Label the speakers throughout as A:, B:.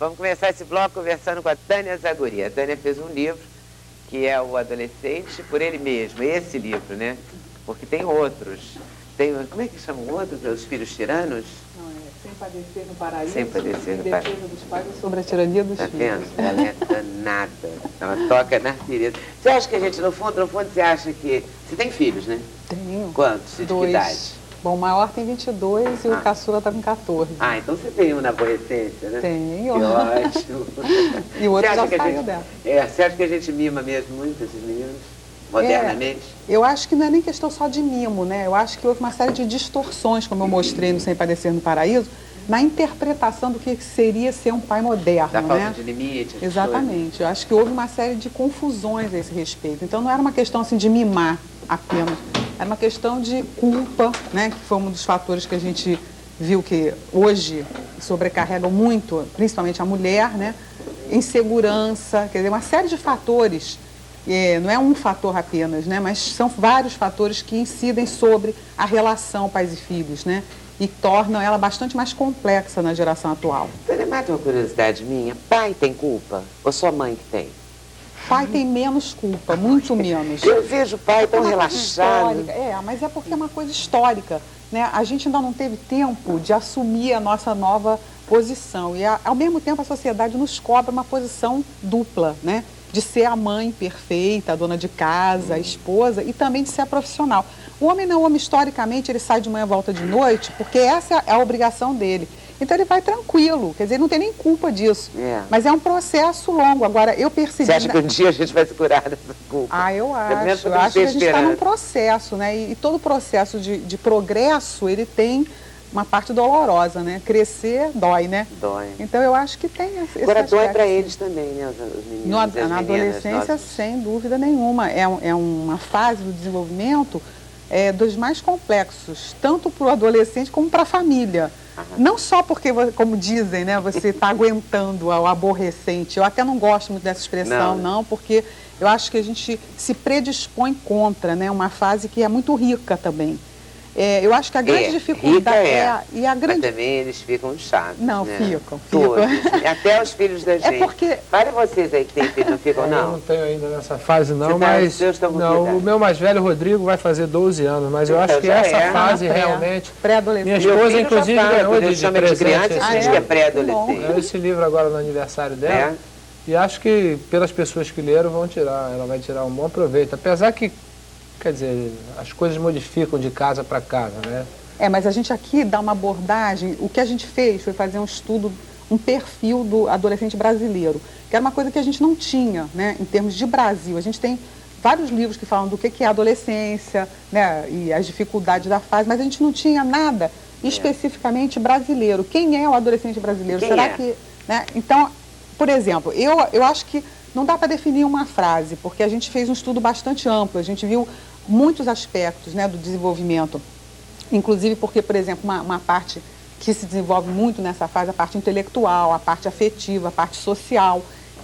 A: Vamos começar esse bloco conversando com a Tânia Zaguri. A Tânia fez um livro, que é O Adolescente por Ele Mesmo. Esse livro, né? Porque tem outros. Tem, como é que chamam outros? Os Filhos Tiranos?
B: Não, Sem Padecer no Paraíso.
A: Sem Padecer no
B: Paraíso. Em Defesa dos Pais e sobre a Tirania dos Filhos.
A: Tá vendo? Ela é danada. Ela toca na ferida. Você acha que a gente, no fundo, você acha que... Você tem filhos, né?
B: Tenho.
A: Quantos? De
B: 2.
A: que idade?
B: Bom, o maior tem 22 e o caçula está com 14.
A: Ah, então você tem um na adolescência, né?
B: Tenho.
A: Que ótimo.
B: E o outro já saiu dela.
A: Você acha que a gente mima mesmo muito esses meninos? Modernamente?
B: Eu acho que não é nem questão só de mimo, né? Eu acho que houve uma série de distorções, como eu mostrei no Sem Padecer no Paraíso, na interpretação do que seria ser um pai moderno,
A: da
B: né?
A: falta de limite.
B: Exatamente. Eu acho que houve uma série de confusões a esse respeito. Então não era uma questão assim de mimar apenas, era uma questão de culpa, né? Que foi um dos fatores que a gente viu que hoje sobrecarregam muito, principalmente a mulher, né? Insegurança, quer dizer, uma série de fatores. Não é um fator apenas, né? Mas são vários fatores que incidem sobre a relação pais e filhos, né? E tornam ela bastante mais complexa na geração atual.
A: Mata uma curiosidade minha. Pai tem culpa? Ou só mãe que tem?
B: Pai tem menos culpa, muito menos.
A: Eu vejo o pai tão relaxado.
B: Mas é porque é uma coisa histórica, né? A gente ainda não teve tempo de assumir a nossa nova posição. E, ao mesmo tempo, a sociedade nos cobra uma posição dupla, né? De ser a mãe perfeita, a dona de casa, a esposa e também de ser a profissional. O homem não, o homem historicamente, ele sai de manhã e volta de noite porque essa é a obrigação dele. Então ele vai tranquilo, quer dizer, ele não tem nem culpa disso. Mas é um processo longo. Agora, eu percebi...
A: Você acha que um dia a gente vai se curar dessa culpa?
B: Eu acho. Eu acho que a gente está num processo, né? E todo processo de progresso, ele tem uma parte dolorosa, né? Crescer dói, né?
A: Dói.
B: Então eu acho que tem esse
A: Agora
B: aspecto.
A: Dói para eles também, né? Os meninos,
B: na adolescência, sem dúvida nenhuma. É uma fase do desenvolvimento dos mais complexos, tanto para o adolescente como para a família. Não só porque, como dizem, né? Você está aguentando o aborrecente. Eu até não gosto muito dessa expressão, não, porque eu acho que a gente se predispõe contra, né? Uma fase que é muito rica também. Eu acho que a grande dificuldade
A: mas também eles ficam chatos.
B: Não,
A: né?
B: ficam.
A: Todos. Até os filhos da gente.
B: Porque...
A: Para vocês aí que têm filhos, não ficam, não?
C: Eu não tenho ainda nessa fase, não, mas...
A: Não,
C: o meu mais velho, Rodrigo, vai fazer 12 anos, mas eu acho que essa fase realmente...
B: Pré-adolescente.
C: Minha esposa, inclusive, ganhou de
A: criança, a gente que é pré-adolescente.
C: Ganhou esse livro agora no aniversário dela. E acho que, pelas pessoas que leram, ela vai tirar um bom proveito. Apesar que, quer dizer, as coisas modificam de casa para casa, né?
B: Mas a gente aqui dá uma abordagem, o que a gente fez foi fazer um estudo, um perfil do adolescente brasileiro, que era uma coisa que a gente não tinha, né, em termos de Brasil. A gente tem vários livros que falam do que é a adolescência, né, e as dificuldades da fase, mas a gente não tinha nada especificamente brasileiro. Quem é o adolescente brasileiro? Será que... Né? Então, por exemplo, eu acho que não dá para definir uma frase, porque a gente fez um estudo bastante amplo, a gente viu muitos aspectos, né, do desenvolvimento. Inclusive porque, por exemplo, uma parte que se desenvolve muito nessa fase, a parte intelectual, a parte afetiva, a parte social,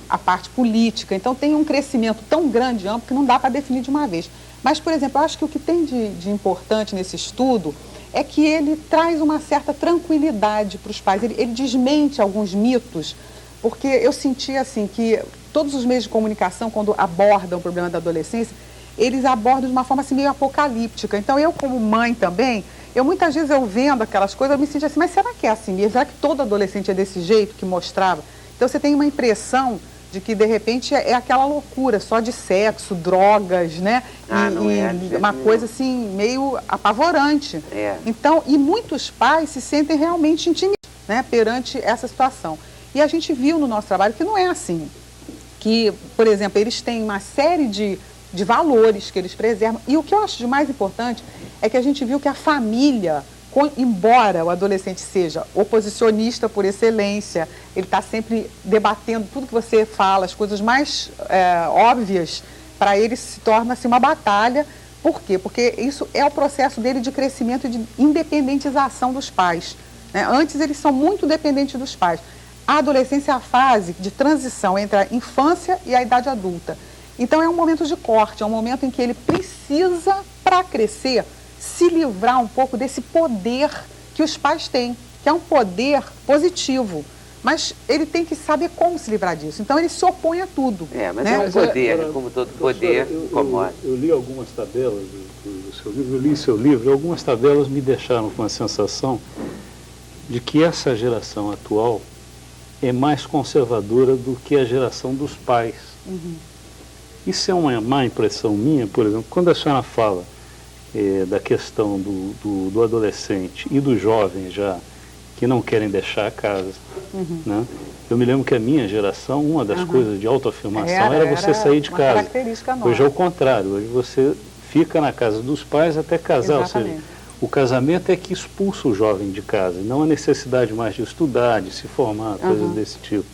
B: a parte política. Então tem um crescimento tão grande e amplo que não dá para definir de uma vez. Mas, por exemplo, eu acho que o que tem de importante nesse estudo é que ele traz uma certa tranquilidade para os pais. Ele desmente alguns mitos, porque eu senti assim que todos os meios de comunicação, quando abordam o problema da adolescência, eles abordam de uma forma assim meio apocalíptica. Então eu, como mãe também, muitas vezes eu vendo aquelas coisas, eu me sinto assim, mas será que é assim mesmo? Será que todo adolescente é desse jeito que mostrava? Então você tem uma impressão de que de repente é aquela loucura só de sexo, drogas, né? Uma coisa assim meio apavorante. Então, e muitos pais se sentem realmente intimidados, né, perante essa situação. E a gente viu no nosso trabalho que não é assim. Que, por exemplo, eles têm uma série de valores que eles preservam. E o que eu acho de mais importante é que a gente viu que a família, embora o adolescente seja oposicionista por excelência, ele está sempre debatendo tudo que você fala, as coisas mais óbvias, para ele se torna assim, uma batalha. Por quê? Porque isso é o processo dele de crescimento e de independentização dos pais, né? Antes eles são muito dependentes dos pais. A adolescência é a fase de transição entre a infância e a idade adulta. Então é um momento de corte, é um momento em que ele precisa, para crescer, se livrar um pouco desse poder que os pais têm, que é um poder positivo. mas ele tem que saber como se livrar disso. Então ele se opõe a tudo.
A: Mas
B: né?
A: é um poder, como todo poder, incomoda.
D: Eu li algumas tabelas do seu livro, eu li seu livro, e algumas tabelas me deixaram com a sensação de que essa geração atual é mais conservadora do que a geração dos pais. Isso é uma má impressão minha, por exemplo, quando a senhora fala da questão do adolescente e do jovem já, que não querem deixar a casa, né? Eu me lembro que a minha geração, uma das coisas de autoafirmação era você sair de casa. Hoje é o contrário, hoje você fica na casa dos pais até casar. Ou seja, o casamento é que expulsa o jovem de casa, não a necessidade mais de estudar, de se formar, coisas desse tipo.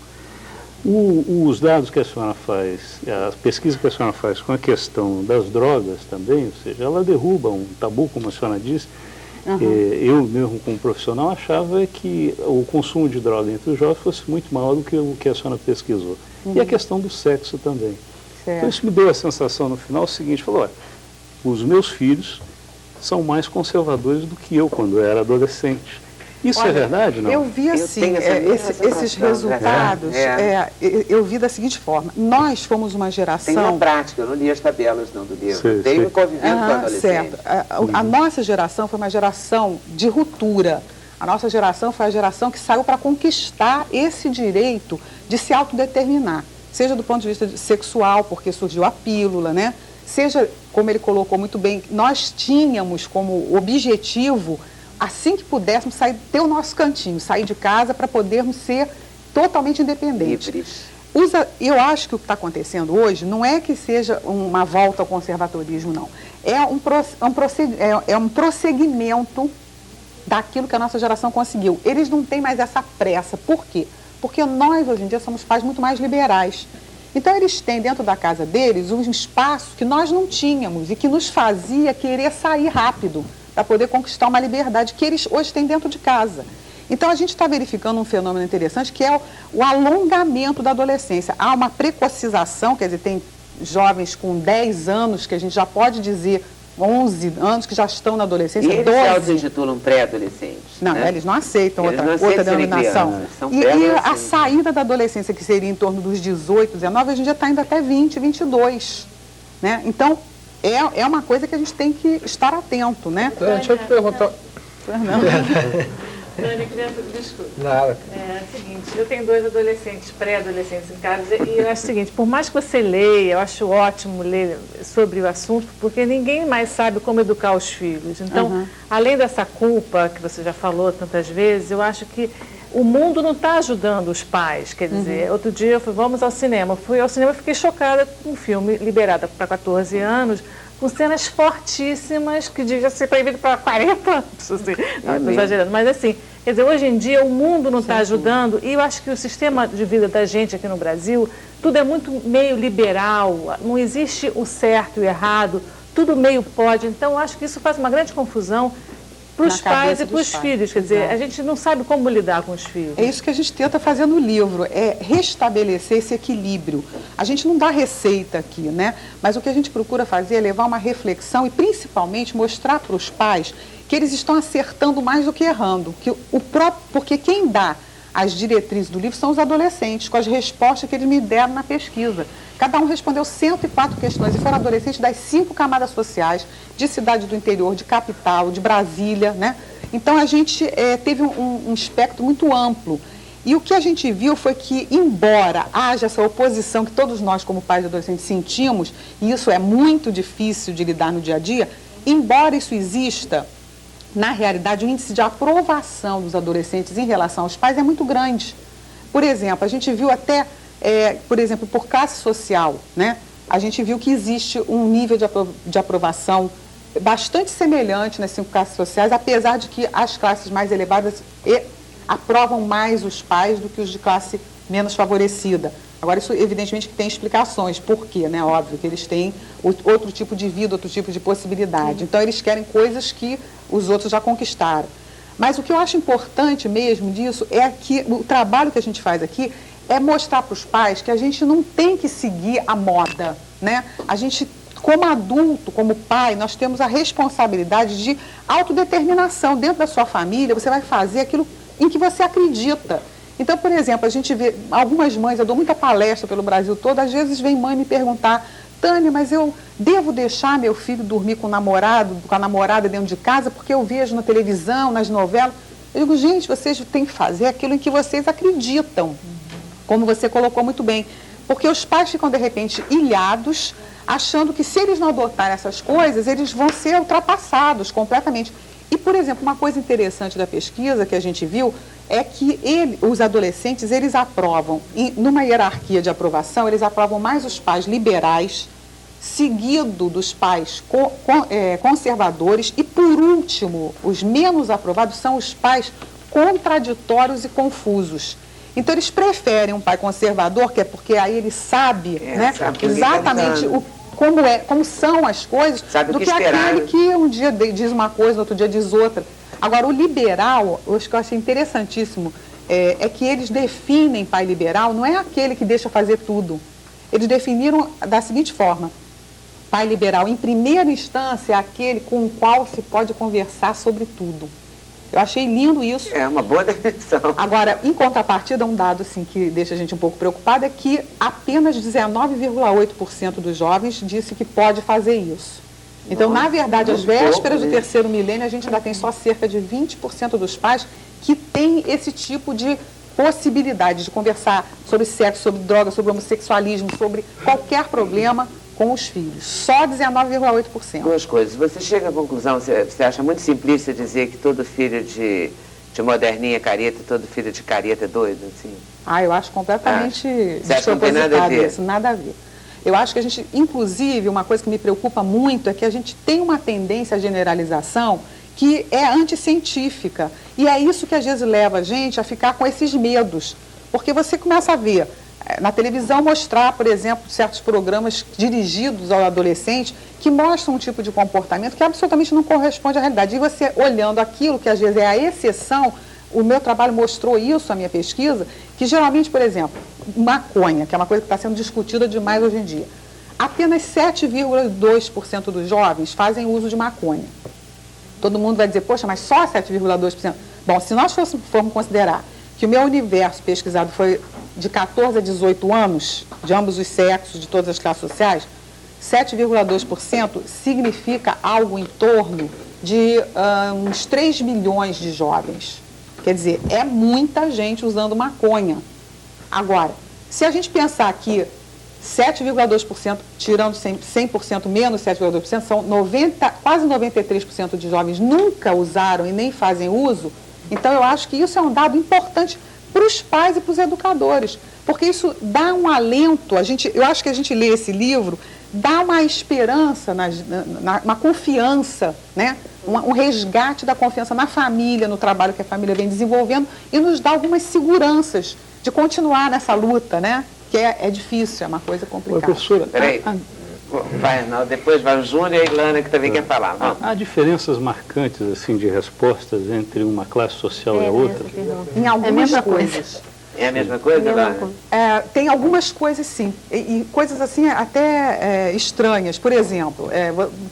D: Os dados que a senhora faz, a pesquisa que a senhora faz com a questão das drogas também, ou seja, ela derruba um tabu, como a senhora disse. Eu mesmo, como profissional, achava que o consumo de droga entre os jovens fosse muito maior do que o que a senhora pesquisou. E a questão do sexo também. Então isso me deu a sensação no final o seguinte, falou, olha, os meus filhos são mais conservadores do que eu quando eu era adolescente. Isso é verdade, não?
B: Eu vi assim, esses resultados, eu vi da seguinte forma, nós fomos uma geração...
A: Tem uma prática, eu não li as tabelas não do livro, tenho convivendo com adolescentes.
B: Certo. A nossa geração foi uma geração de ruptura, a nossa geração foi a geração que saiu para conquistar esse direito de se autodeterminar, seja do ponto de vista sexual, porque surgiu a pílula, né? Seja, como ele colocou muito bem, nós tínhamos como objetivo... assim que pudéssemos ter o nosso cantinho, sair de casa para podermos ser totalmente independentes. Eu acho que o que está acontecendo hoje não é que seja uma volta ao conservadorismo, não. É um prosseguimento daquilo que a nossa geração conseguiu. Eles não têm mais essa pressa. Por quê? Porque nós, hoje em dia, somos pais muito mais liberais. Então, eles têm dentro da casa deles um espaço que nós não tínhamos e que nos fazia querer sair rápido, para poder conquistar uma liberdade que eles hoje têm dentro de casa. Então, a gente está verificando um fenômeno interessante, que é o alongamento da adolescência. Há uma precocização, quer dizer, tem jovens com 10 anos, que a gente já pode dizer 11 anos, que já estão na adolescência,
A: e eles
B: 12.
A: se auto-intitulam pré-adolescentes.
B: Não,
A: né?
B: Eles não aceitam
A: eles
B: outra denominação.
A: E
B: a saída da adolescência, que seria em torno dos 18, 19, a gente já está indo até 20, 22. Né? Então, é uma coisa que a gente tem que estar atento, né?
C: Deixa eu te perguntar.
E: Tânia, queria... Desculpa.
C: Nada.
E: É o seguinte, eu tenho 2 adolescentes, pré-adolescentes em casa, e eu acho o seguinte, por mais que você leia, eu acho ótimo ler sobre o assunto, porque ninguém mais sabe como educar os filhos. Então, além dessa culpa que você já falou tantas vezes, eu acho que o mundo não está ajudando os pais. Quer dizer, outro dia eu fui, vamos ao cinema. Fui ao cinema e fiquei chocada com um filme liberado para 14 anos, com cenas fortíssimas, que devia ser proibido para 40 anos. Assim, não estou exagerando, mas assim, quer dizer, hoje em dia o mundo não está ajudando, e eu acho que o sistema de vida da gente aqui no Brasil, tudo é muito meio liberal, não existe o certo e o errado, tudo meio pode. Então, eu acho que isso faz uma grande confusão para os pais e para os filhos. Quer dizer, a gente não sabe como lidar com os filhos.
B: É isso que a gente tenta fazer no livro, é restabelecer esse equilíbrio. A gente não dá receita aqui, né? Mas o que a gente procura fazer é levar uma reflexão e, principalmente, mostrar para os pais que eles estão acertando mais do que errando. Porque quem dá as diretrizes do livro são os adolescentes, com as respostas que eles me deram na pesquisa. Cada um respondeu 104 questões e foram adolescentes das 5 camadas sociais, de cidade do interior, de capital, de Brasília, né? Então, a gente teve um espectro muito amplo. E o que a gente viu foi que, embora haja essa oposição que todos nós, como pais de adolescentes, sentimos, e isso é muito difícil de lidar no dia a dia, embora isso exista, na realidade, o índice de aprovação dos adolescentes em relação aos pais é muito grande. Por exemplo, a gente viu até, por classe social, né? A gente viu que existe um nível de aprovação bastante semelhante nas 5 classes sociais, apesar de que as classes mais elevadas aprovam mais os pais do que os de classe menos favorecida. Agora, isso evidentemente que tem explicações. Por quê? Né? Óbvio que eles têm outro tipo de vida, outro tipo de possibilidade. Então, eles querem coisas que os outros já conquistaram. Mas o que eu acho importante mesmo disso é que o trabalho que a gente faz aqui é mostrar para os pais que a gente não tem que seguir a moda, né? A gente, como adulto, como pai, nós temos a responsabilidade de autodeterminação. Dentro da sua família, você vai fazer aquilo em que você acredita. Então, por exemplo, a gente vê algumas mães, eu dou muita palestra pelo Brasil todo, às vezes vem mãe me perguntar, Tânia, mas eu devo deixar meu filho dormir com o namorado, com a namorada dentro de casa, porque eu vejo na televisão, nas novelas. Eu digo, gente, vocês têm que fazer aquilo em que vocês acreditam, como você colocou muito bem. Porque os pais ficam, de repente, ilhados, achando que se eles não adotarem essas coisas, eles vão ser ultrapassados completamente. E, por exemplo, uma coisa interessante da pesquisa que a gente viu é que os adolescentes, eles aprovam, numa hierarquia de aprovação, eles aprovam mais os pais liberais, seguido dos pais conservadores e, por último, os menos aprovados são os pais contraditórios e confusos. Então, eles preferem um pai conservador, que é porque aí ele sabe, sabe exatamente como são as coisas, do que aquele que um dia diz uma coisa, no outro dia diz outra. Agora, o liberal, eu acho que eu achei interessantíssimo, é que eles definem pai liberal, não é aquele que deixa fazer tudo. Eles definiram da seguinte forma, pai liberal, em primeira instância, é aquele com o qual se pode conversar sobre tudo. Eu achei lindo isso.
A: É uma boa definição.
B: Agora, em contrapartida, um dado assim, que deixa a gente um pouco preocupado é que apenas 19,8% dos jovens disse que pode fazer isso. Então, na verdade, às vésperas do terceiro milênio, a gente ainda tem só cerca de 20% dos pais que têm esse tipo de possibilidade de conversar sobre sexo, sobre droga, sobre homossexualismo, sobre qualquer problema com os filhos. Só 19,8%.
A: Duas coisas. Você chega à conclusão, você acha muito simplista dizer que todo filho de moderninha é careta, todo filho de careta é doido, assim?
B: Eu acho completamente
A: Você acha que não tem nada a ver?
B: Isso, nada a ver. Eu acho que a gente, inclusive, uma coisa que me preocupa muito é que a gente tem uma tendência à generalização que é anticientífica. E é isso que às vezes leva a gente a ficar com esses medos. Porque você começa a ver na televisão mostrar, por exemplo, certos programas dirigidos ao adolescente que mostram um tipo de comportamento que absolutamente não corresponde à realidade. E você olhando aquilo que às vezes é a exceção, o meu trabalho mostrou isso, a minha pesquisa, que geralmente, por exemplo, maconha, que é uma coisa que está sendo discutida demais hoje em dia, apenas 7,2% dos jovens fazem uso de maconha. Todo mundo vai dizer, poxa, mas só 7,2%? Bom, se nós formos considerar que o meu universo pesquisado foi de 14 a 18 anos, de ambos os sexos, de todas as classes sociais, 7,2% significa algo em torno de uns 3 milhões de jovens. Quer dizer, é muita gente usando maconha. Agora, se a gente pensar que 7,2%, tirando 100% menos 7,2%, são quase 93% de jovens nunca usaram e nem fazem uso, então eu acho que isso é um dado importante para os pais e para os educadores, porque isso dá um alento, eu acho que a gente lê esse livro, dá uma esperança, uma confiança, né? Um resgate da confiança na família, no trabalho que a família vem desenvolvendo e nos dá algumas seguranças de continuar nessa luta, né? Que é difícil, é uma coisa complicada.
D: Professora,
A: peraí, vai, não, depois vai o Júnior e a Ilana que também quer falar.
D: Há diferenças marcantes assim de respostas entre uma classe social e a outra?
B: Em algumas coisas.
A: É a mesma coisa, Ilana?
B: Tem algumas coisas, sim. E coisas assim até estranhas. Por exemplo,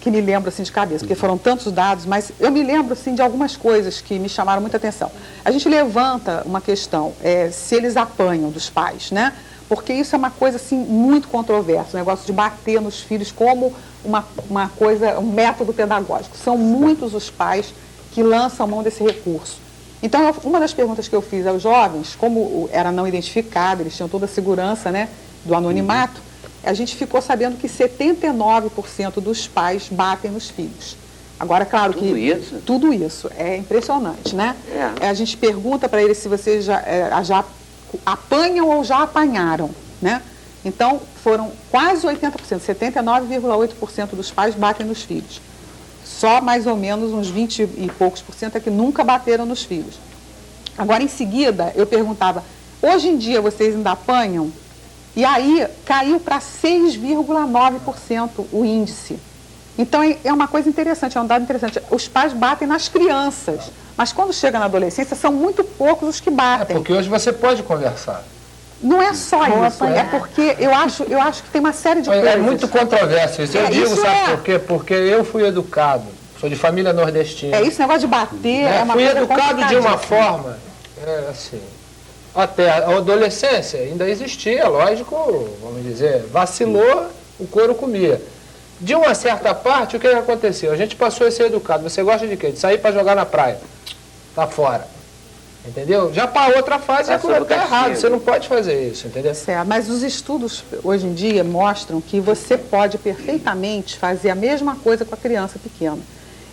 B: que me lembro assim de cabeça, porque foram tantos dados, mas eu me lembro assim de algumas coisas que me chamaram muita atenção. A gente levanta uma questão, se eles apanham dos pais, né? Porque isso é uma coisa assim muito controversa, o negócio de bater nos filhos como uma coisa, um método pedagógico. São muitos os pais que lançam mão desse recurso. Então, uma das perguntas que eu fiz aos jovens, como era não identificado, eles tinham toda a segurança, né, do anonimato, a gente ficou sabendo que 79% dos pais batem nos filhos. Agora, claro que... Tudo isso. É impressionante, né? A gente pergunta para eles se vocês já apanham ou já apanharam, né? Então, foram quase 80%, 79,8% dos pais batem nos filhos. Só mais ou menos uns 20 e poucos por cento é que nunca bateram nos filhos. Agora, em seguida, eu perguntava, hoje em dia vocês ainda apanham? E aí caiu para 6,9% o índice. Então, é uma coisa interessante, é um dado interessante. Os pais batem nas crianças, mas quando chega na adolescência, são muito poucos os que batem.
C: Porque hoje você pode conversar.
B: Não é só isso, é porque eu acho que tem uma série de coisas.
C: É muito controverso isso. Eu digo, sabe por quê? Porque eu fui educado, sou de família nordestina.
B: Esse negócio de bater é uma
C: fui
B: coisa
C: educado de uma forma, assim, até a adolescência ainda existia, lógico, vamos dizer, vacilou, o couro comia. De uma certa parte, o que aconteceu? A gente passou a ser educado. Você gosta de quê? De sair para jogar na praia. Tá fora. Entendeu? Já para outra fase é tá errado. Você não pode fazer isso, entendeu?
B: Certo, mas os estudos hoje em dia mostram que você pode perfeitamente fazer a mesma coisa com a criança pequena.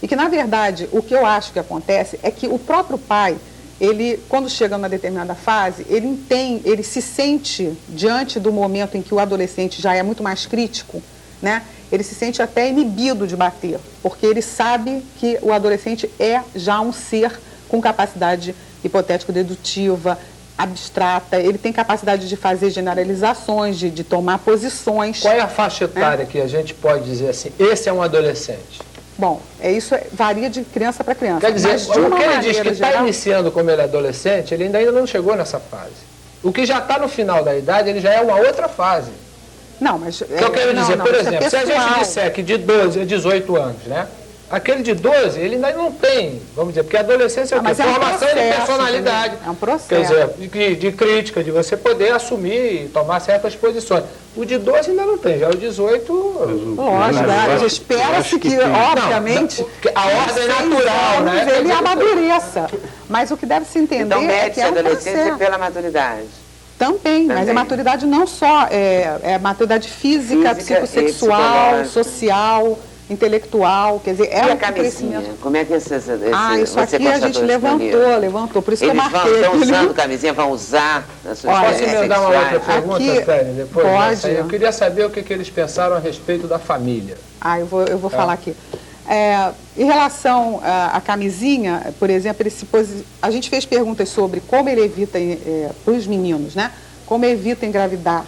B: E que, na verdade, o que eu acho que acontece é que o próprio pai, ele, quando chega numa determinada fase, ele se sente, diante do momento em que o adolescente já é muito mais crítico, né? Ele se sente até inibido de bater, porque ele sabe que o adolescente é já um ser com capacidade hipotético-dedutiva, abstrata, ele tem capacidade de fazer generalizações, de tomar posições.
C: Qual é a faixa etária que a gente pode dizer assim, esse é um adolescente?
B: Bom, isso varia de criança para criança.
C: Quer dizer, o que ele diz que está iniciando como ele é adolescente, ele ainda não chegou nessa fase. O que já está no final da idade, ele já é uma outra fase.
B: Não, mas...
C: O que eu quero dizer, por exemplo, se a gente disser que de 12 a 18 anos, né? Aquele de 12, ele ainda não tem, vamos dizer, porque a adolescência é o quê? Formação de personalidade.
B: É um processo.
C: Quer dizer, de crítica, de você poder assumir e tomar certas posições. O de 12 ainda não tem, já o 18...
B: Lógico, espera-se que, obviamente...
C: A ordem natural, né?
B: Ele amadureça. Mas o que deve se entender
A: então,
B: é que é um
A: adolescência pela maturidade.
B: Também, mas a maturidade não só é maturidade física psicossexual, social, intelectual, quer dizer,
A: é um camisinha? Como é que isso
B: aqui a gente levantou, por isso que eu marquei.
A: Eles estão usando camisinha, vão usar nas suas
C: Posso emendar uma outra pergunta, Tânia? Depois
B: pode.
C: Eu queria saber o que eles pensaram a respeito da família.
B: Eu vou falar aqui. Em relação à camisinha, por exemplo, a gente fez perguntas sobre como ele evita, para os meninos, né? Como evita engravidar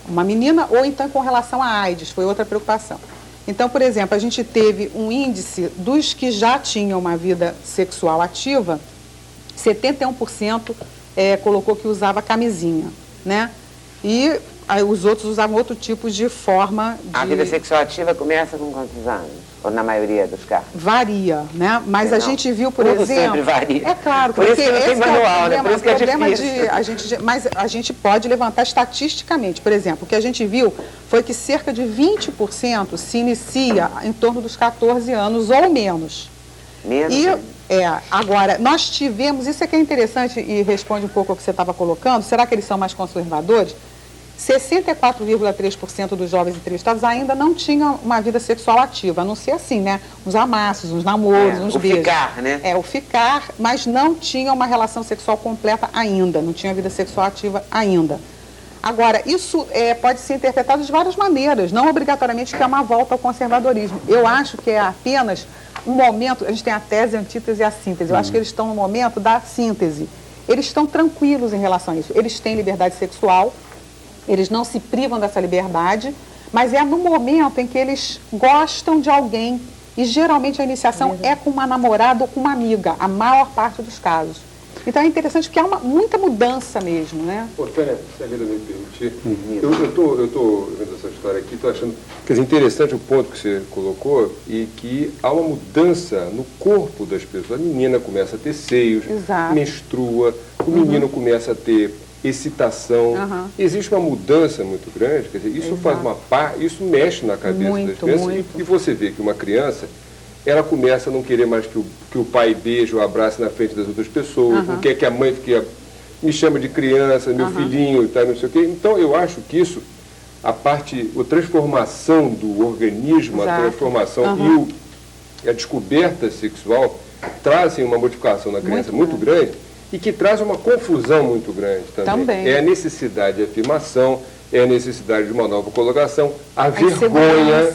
B: uma menina, ou então com relação à AIDS, foi outra preocupação. Então, por exemplo, a gente teve um índice dos que já tinham uma vida sexual ativa, 71% colocou que usava camisinha, né? E os outros usavam outro tipo de forma de...
A: A vida sexual ativa começa com quantos anos? Ou na maioria dos casos?
B: Varia, né? Mas a gente viu, por exemplo...
A: sempre varia.
B: É claro,
A: por
B: porque
A: isso que não tem manual, né? Por isso que é
B: difícil. Mas a gente pode levantar estatisticamente. Por exemplo, o que a gente viu foi que cerca de 20% se inicia em torno dos 14 anos ou menos.
A: Menos?
B: Agora, nós tivemos, isso é que é interessante e responde um pouco ao que você estava colocando, será que eles são mais conservadores? 64,3% dos jovens entrevistados ainda não tinham uma vida sexual ativa, a não ser assim, né? Uns amassos, uns namoros, uns beijos.
A: O ficar, né?
B: O ficar, mas não tinha uma relação sexual completa ainda, não tinha vida sexual ativa ainda. Agora, isso pode ser interpretado de várias maneiras, não obrigatoriamente que é uma volta ao conservadorismo. Eu acho que é apenas um momento, a gente tem a tese, a antítese e a síntese. Eu acho que eles estão no momento da síntese. Eles estão tranquilos em relação a isso. Eles têm liberdade sexual, eles não se privam dessa liberdade, mas é no momento em que eles gostam de alguém e geralmente a iniciação é com uma namorada ou com uma amiga, a maior parte dos casos. Então é interessante porque há muita mudança mesmo, né?
F: Pô, Tânia, se a vida me permitir, eu estou vendo essa história aqui, estou achando, quer dizer, interessante o ponto que você colocou e que há uma mudança no corpo das pessoas. A menina começa a ter seios, menstrua, o menino começa a ter excitação. Existe uma mudança muito grande, quer dizer, isso faz uma parte, isso mexe na cabeça das crianças e você vê que uma criança, ela começa a não querer mais que o pai beije ou abrace na frente das outras pessoas, não quer que a mãe me chama de criança, meu filhinho, tá, não sei o quê. Então, eu acho que isso, a transformação do organismo, a transformação e a descoberta sexual trazem uma modificação na criança muito grande e que traz uma confusão muito grande também. É a necessidade de afirmação, é a necessidade de uma nova colocação, a vergonha,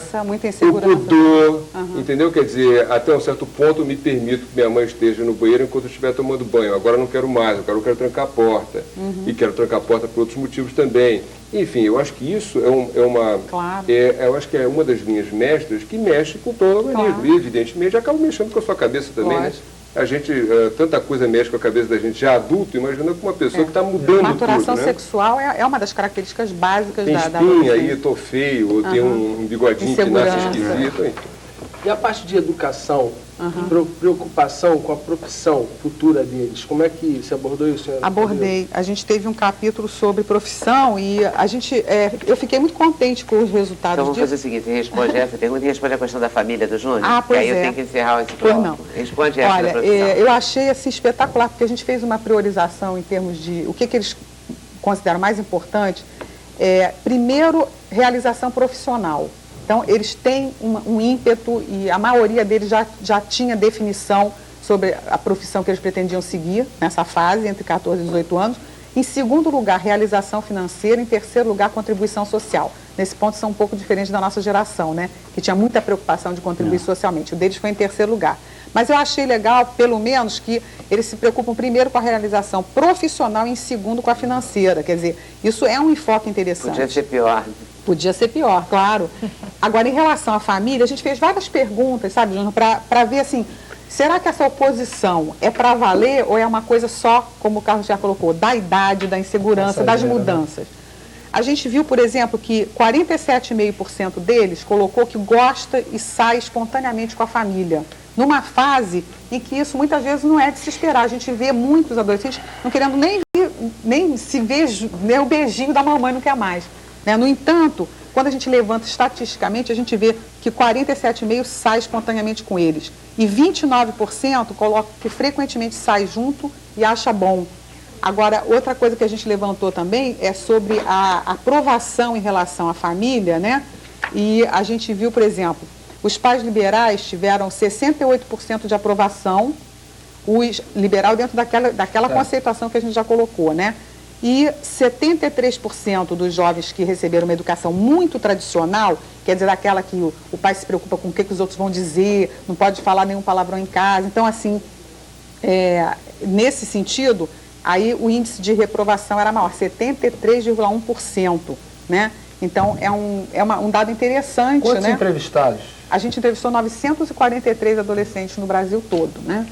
F: o pudor, entendeu? Quer dizer, até um certo ponto eu me permito que minha mãe esteja no banheiro enquanto eu estiver tomando banho. Agora eu não quero mais, eu quero trancar a porta. E quero trancar a porta por outros motivos também. Enfim, eu acho que isso eu acho que é uma das linhas mestras que mexe com todo o organismo. E, evidentemente, acaba mexendo com a sua cabeça também, né? A gente, tanta coisa mexe com a cabeça da gente já adulto, imagina com uma pessoa que está mudando
B: maturação
F: tudo, né?
B: sexual é uma das características básicas
F: tem
B: da
F: espinha aí, tô feio, ou tem um bigodinho que nasce esquisito.
C: E a parte de educação
G: preocupação com a profissão futura deles. Como é que você abordou isso?
B: Abordei. A gente teve um capítulo sobre profissão e eu fiquei muito contente com os resultados
A: Então vamos
B: disso.
A: fazer o seguinte, você responde essa pergunta e responde a questão da família do Júnior.
B: Pois
A: aí eu
B: é.
A: tenho que encerrar esse
B: Pois
A: bloco.
B: não.
A: Responde essa da
B: Olha,
A: profissão.
B: eu achei assim, espetacular, porque a gente fez uma priorização em termos de o que eles consideram mais importante. Primeiro, realização profissional. Então, eles têm um ímpeto e a maioria deles já tinha definição sobre a profissão que eles pretendiam seguir nessa fase, entre 14 e 18 anos. Em segundo lugar, realização financeira. Em terceiro lugar, contribuição social. Nesse ponto, são um pouco diferentes da nossa geração, né? Que tinha muita preocupação de contribuir socialmente. O deles foi em terceiro lugar. Mas eu achei legal, pelo menos, que eles se preocupam primeiro com a realização profissional e em segundo com a financeira. Quer dizer, isso é um enfoque interessante.
A: Podia ser pior.
B: Podia ser pior, claro. Agora, em relação à família, a gente fez várias perguntas, sabe, Júnior, para ver assim, será que essa oposição é para valer ou é uma coisa só, como o Carlos já colocou, da idade, da insegurança, das mudanças? A gente viu, por exemplo, que 47,5% deles colocou que gosta e sai espontaneamente com a família. Numa fase em que isso muitas vezes não é de se esperar. A gente vê muitos adolescentes não querendo nem se ver, nem o beijinho da mamãe não quer mais. Né? No entanto, quando a gente levanta estatisticamente, a gente vê que 47,5% sai espontaneamente com eles. E 29% coloca que frequentemente sai junto e acha bom. Agora, outra coisa que a gente levantou também é sobre a aprovação em relação à família, né? E a gente viu, por exemplo, os pais liberais tiveram 68% de aprovação, os liberal dentro daquela conceituação que a gente já colocou, né? E 73% dos jovens que receberam uma educação muito tradicional, quer dizer, daquela que o pai se preocupa com o que os outros vão dizer, não pode falar nenhum palavrão em casa. Então, assim, nesse sentido, aí o índice de reprovação era maior, 73,1%, né? Então, é um dado interessante,
C: Quantos
B: né?
C: entrevistados?
B: A gente entrevistou 943 adolescentes no Brasil todo, né?